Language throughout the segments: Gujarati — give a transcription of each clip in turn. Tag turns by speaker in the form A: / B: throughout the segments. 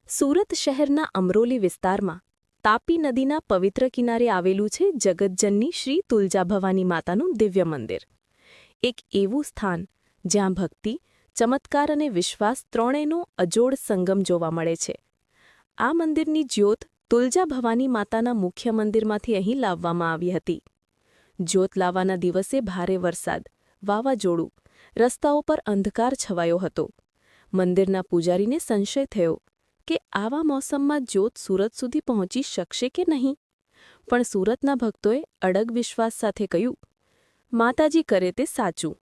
A: સુરત શહેરના અમરોલી વિસ્તારમાં તાપી નદીના પવિત્ર કિનારે આવેલું છે જગતજનની શ્રી તુલજા ભવાની માતાનું દિવ્ય મંદિર. એક એવું સ્થાન જ્યાં ભક્તિ, ચમત્કાર અને વિશ્વાસ ત્રણેયનો અજોડ સંગમ જોવા મળે છે. આ મંદિરની જ્યોત તુલજા ભવાની માતાના મુખ્ય મંદિરમાંથી અહીં લાવવામાં આવી હતી. જ્યોત લાવવાના દિવસે ભારે વરસાદ, વાવાઝોડું, રસ્તાઓ પર અંધકાર છવાયો હતો. મંદિરના પૂજારીને સંશય થયો કે આવા મોસમમાં જ્યોત સુરત સુધી પહોંચી શકશે કે નહીં. પણ સુરતના ભક્તોએ અડગ વિશ્વાસ સાથે કહ્યું, માતાજી કરે તે સાચું.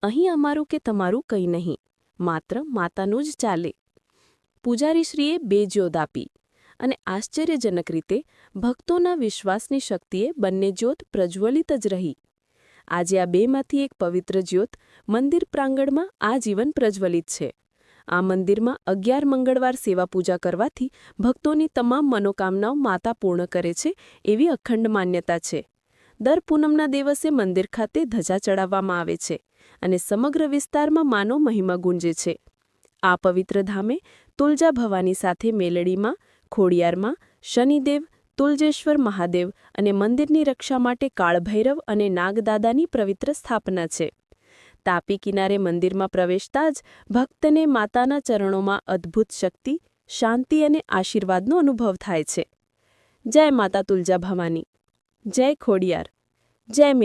A: અહીં અમારું કે તમારું કંઈ નહીં, માત્ર માતાનું જ ચાલે. પૂજારીશ્રીએ 2 જ્યોત આપી અને આશ્ચર્યજનક રીતે ભક્તોના વિશ્વાસની શક્તિએ બંને જ્યોત પ્રજ્વલિત જ રહી. આજે આ બેમાંથી એક પવિત્ર જ્યોત મંદિર પ્રાંગણમાં આજીવન પ્રજ્વલિત છે. આ મંદિરમાં 11 મંગળવાર સેવા પૂજા કરવાથી ભક્તોની તમામ મનોકામનાઓ માતા પૂર્ણ કરે છે એવી અખંડ માન્યતા છે. દર પૂનમના દિવસે મંદિર ખાતે ધજા ચડાવવામાં આવે છે અને સમગ્ર વિસ્તારમાં માનો મહિમા ગુંજે છે. આ પવિત્ર ધામે તુલજા ભવાની સાથે મેલડીમાં, ખોડિયારમાં, શનિદેવ, તુલજેશ્વર મહાદેવ અને મંદિરની રક્ષા માટે કાળભૈરવ અને નાગદાદાની પવિત્ર સ્થાપના છે. તાપી કિનારે મંદિરમાં પ્રવેશતા જ ભક્તને માતાના ચરણોમાં અદ્ભુત શક્તિ, શાંતિ અને આશીર્વાદનો અનુભવ થાય છે. જય માતા તુલજા ભવાની, જય ખોડિયાર, જય મેલ.